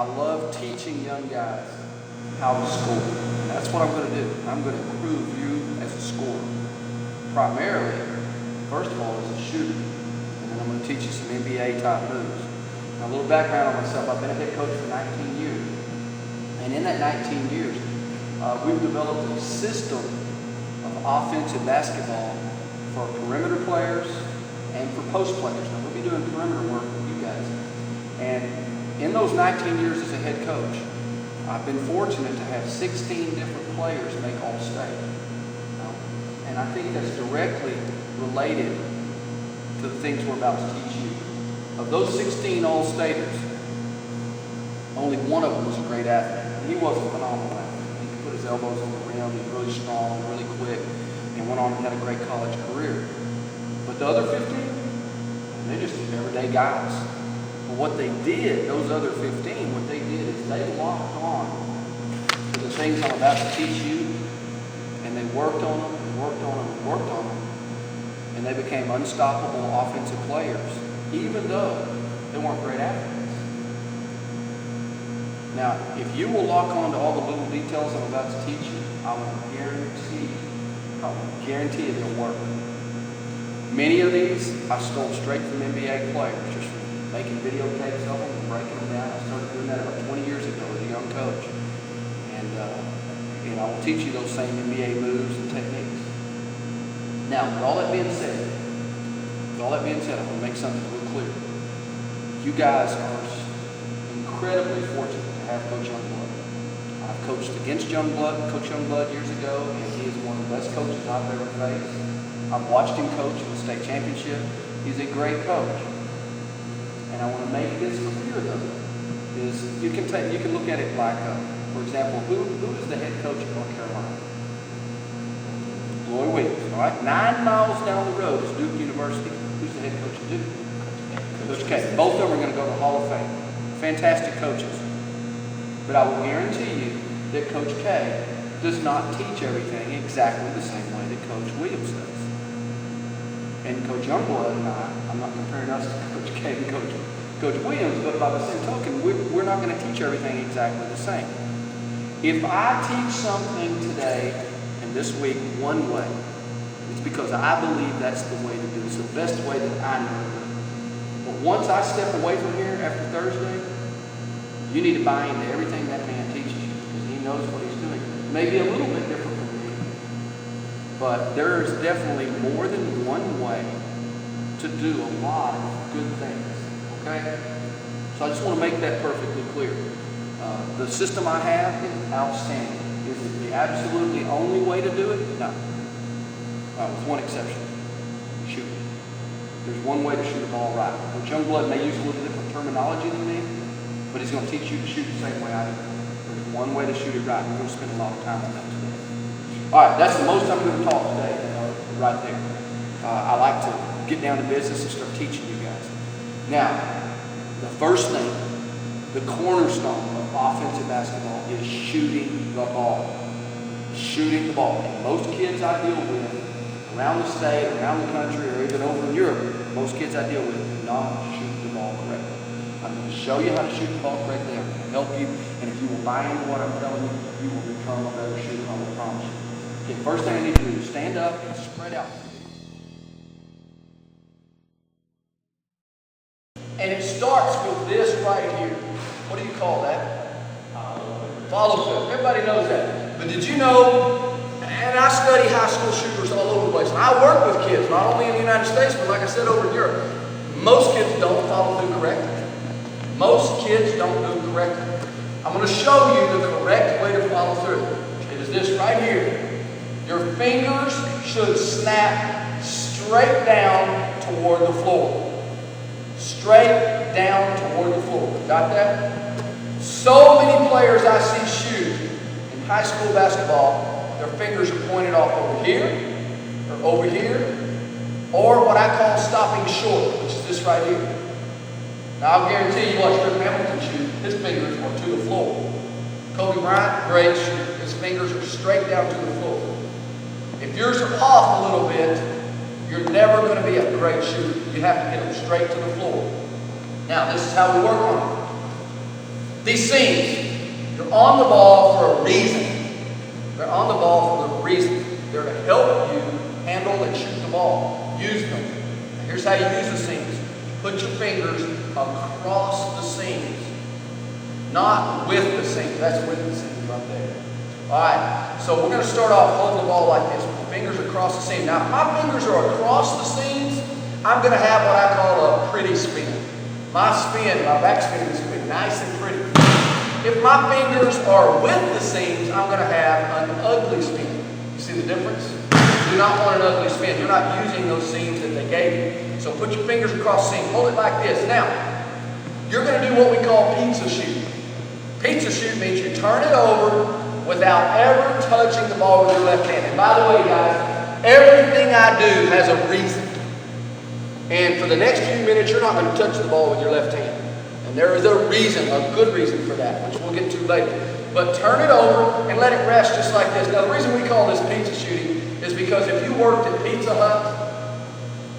I love teaching young guys how to score. And that's what I'm going to do. I'm going to improve you as a scorer. Primarily, first of all, as a shooter. And then I'm going to teach you some NBA type moves. Now, a little background on myself. I've been a head coach for 19 years. And in that 19 years, we've developed a system of offensive basketball for perimeter players and for post players. Now, we'll be doing perimeter work with you guys. And in those 19 years as a head coach, I've been fortunate to have 16 different players make All-State. And I think that's directly related to the things we're about to teach you. Of those 16 All-Staters, only one of them was a great athlete. And he was a phenomenal athlete. He could put his elbows on the rim. He was really strong, really quick, and went on and had a great college career. But the other 15, they're just everyday guys. But what they did, those other 15, what they did is they locked on to the things I'm about to teach you, and they worked on them, and worked on them, and worked on them, and they became unstoppable offensive players, even though they weren't great athletes. Now, if you will lock on to all the little details I'm about to teach you, I will guarantee it'll work. Many of these I stole straight from NBA players, just from making videotapes of them and breaking them down. I started doing that about 20 years ago as a young coach. And I will teach you those same NBA moves and techniques. Now, with all that being said, I'm going to make something real clear. You guys are incredibly fortunate to have Coach Youngblood. I've coached against Coach Youngblood years ago, and he is one of the best coaches I've ever faced. I've watched him coach in the state championship. He's a great coach. And I want to make this clear, though, is you can look at it like, for example, who is the head coach of North Carolina? Lloyd Williams, all right? 9 miles down the road is Duke University. Who's the head coach of Duke? Coach K. Both of them are going to go to the Hall of Fame. Fantastic coaches. But I will guarantee you that Coach K does not teach everything exactly the same way that Coach Williams does. And Coach Youngblood and I'm not comparing us to Coach K and Coach Williams, but by the same token, we're not going to teach everything exactly the same. If I teach something today and this week one way, it's because I believe that's the way to do it. It's the best way that I know to do it. But once I step away from here after Thursday, you need to buy into everything that man teaches you because he knows what he's doing. Maybe a little bit different from me, but there is definitely more than one way to do a lot of good things, okay? So I just want to make that perfectly clear. The system I have is outstanding. Is it the absolutely only way to do it? No. With one exception. Shoot. There's one way to shoot the ball right. Coach Youngblood may use a little different terminology than me, but he's going to teach you to shoot the same way I do. There's one way to shoot it right. We're going to spend a lot of time on that today. All right, that's the most I'm going to talk today, right there. I like to get down to business and start teaching you guys. Now, the first thing, the cornerstone of offensive basketball is shooting the ball. Shooting the ball. And most kids I deal with around the state, around the country, or even over in Europe, most kids I deal with do not shoot the ball correctly. I'm going to show you how to shoot the ball correctly. I'm going to help you. And if you will buy into what I'm telling you, you will become a better shooter, I will promise you. Okay, first thing I need to do is stand up and spread out. And it starts with this right here. What do you call that? Follow through. Everybody knows that. But did you know, and I study high school shooters all over the place, and I work with kids, not only in the United States, but like I said, over in Europe. Most kids don't follow through correctly. Most kids don't do it correctly. I'm going to show you the correct way to follow through. It is this right here. Your fingers should snap straight down toward the floor. Straight down toward the floor. Got that? So many players I see shoot in high school basketball, their fingers are pointed off over here, or what I call stopping short, which is this right here. Now I'll guarantee you watch Rip Hamilton shoot, his fingers are to the floor. Kobe Bryant, great shoot. His fingers are straight down to the floor. If yours are off a little bit, you're never going to be a great shooter. You have to get them straight to the floor. Now, this is how we work on it. These seams, you're on the ball for a reason. They're on the ball for the reason. They're to help you handle and shoot the ball. Use them. Now here's how you use the seams. Put your fingers across the seams. Not with the seams. That's with the seams right there. Alright, so we're going to start off holding the ball like this. With fingers across the seam. Now if my fingers are across the seams, I'm going to have what I call a pretty spin. My back spin is going to be nice and pretty. If my fingers are with the seams, I'm going to have an ugly spin. You see the difference? You do not want an ugly spin. You're not using those seams that they gave you. So put your fingers across the seam. Hold it like this. Now, you're going to do what we call pizza shoot. Pizza shoot means you turn it over without ever touching the ball with your left hand. And by the way, guys, everything I do has a reason. And for the next few minutes, you're not going to touch the ball with your left hand. And there is a reason, a good reason for that, which we'll get to later. But turn it over and let it rest just like this. Now, the reason we call this pizza shooting is because if you worked at Pizza Hut,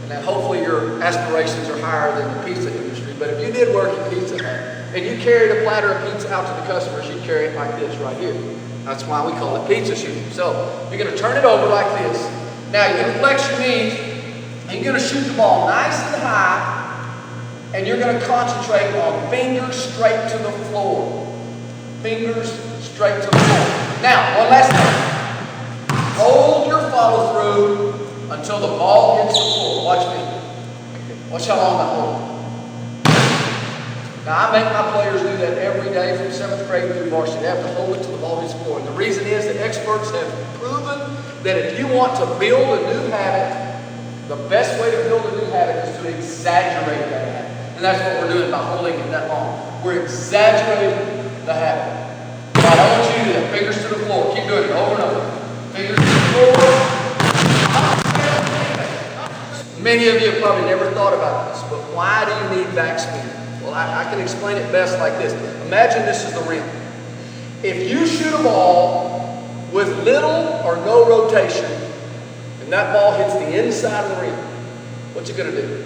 and that hopefully your aspirations are higher than the pizza industry, but if you did work at Pizza Hut, and you carried a platter of pizza out to the customers, you'd carry it like this right here. That's why we call it pizza shooting. So, you're going to turn it over like this. Now, you're going to flex your knees, and you're going to shoot the ball nice and high, and you're going to concentrate on fingers straight to the floor. Fingers straight to the floor. Now, one last thing. Hold your follow through until the ball hits the floor. Watch me. Watch how long I hold. Now, I make my players do that every day from 7th grade through varsity. They have to hold it till the ball hits the floor. And the reason is that experts have proven that if you want to build a new habit, the best way to build a new habit is to exaggerate that habit. And that's what we're doing by holding it that long. We're exaggerating the habit. All right, I want you to do that. Fingers to the floor. Keep doing it over and over. Fingers to the floor. Many of you have probably never thought about this, but why do you need backspin? Well, I can explain it best like this. Imagine this is the rim. If you shoot a ball with little or no rotation, and that ball hits the inside of the rim, what's it going to do?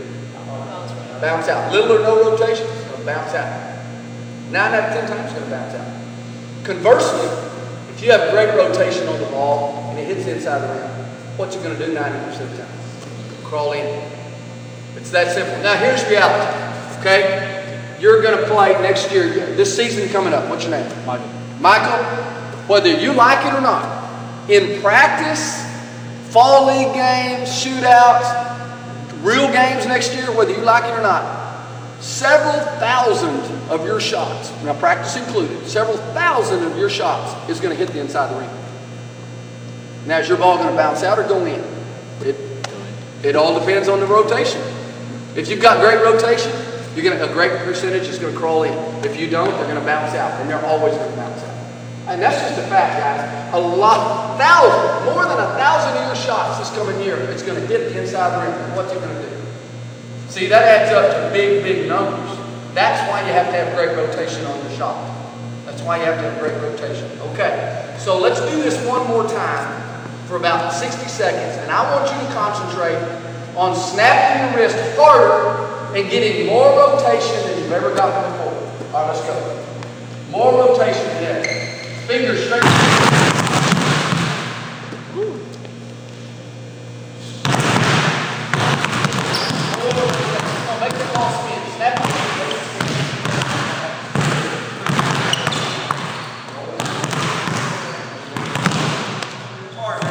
Bounce out. Little or no rotation, it's going to bounce out. 9 out of 10 times it's going to bounce out. Conversely, if you have great rotation on the ball and it hits the inside of the rim, what's it going to do 90% of the time? Crawl in. It's that simple. Now here's reality. Okay? You're going to play next year, this season coming up. What's your name? Michael. Michael, whether you like it or not, in practice, fall league games, shootouts, real games next year, whether you like it or not, several thousand of your shots, now practice included, several thousand of your shots is going to hit the inside of the ring. Now, is your ball going to bounce out or go in? It all depends on the rotation. If you've got great rotation, a great percentage is going to crawl in. If you don't, they're going to bounce out, and they're always going to bounce out. And that's just a fact, guys. More than 1,000 of your shots this coming year, it's going to hit the inside of the rim. What's it going to do? See, that adds up to big, big numbers. That's why you have to have great rotation on your shot. That's why you have to have great rotation. Okay, so let's do this one more time for about 60 seconds, and I want you to concentrate on snapping your wrist harder and getting more rotation than you've ever gotten before. All right, let's go. More rotation today. Fingers straight.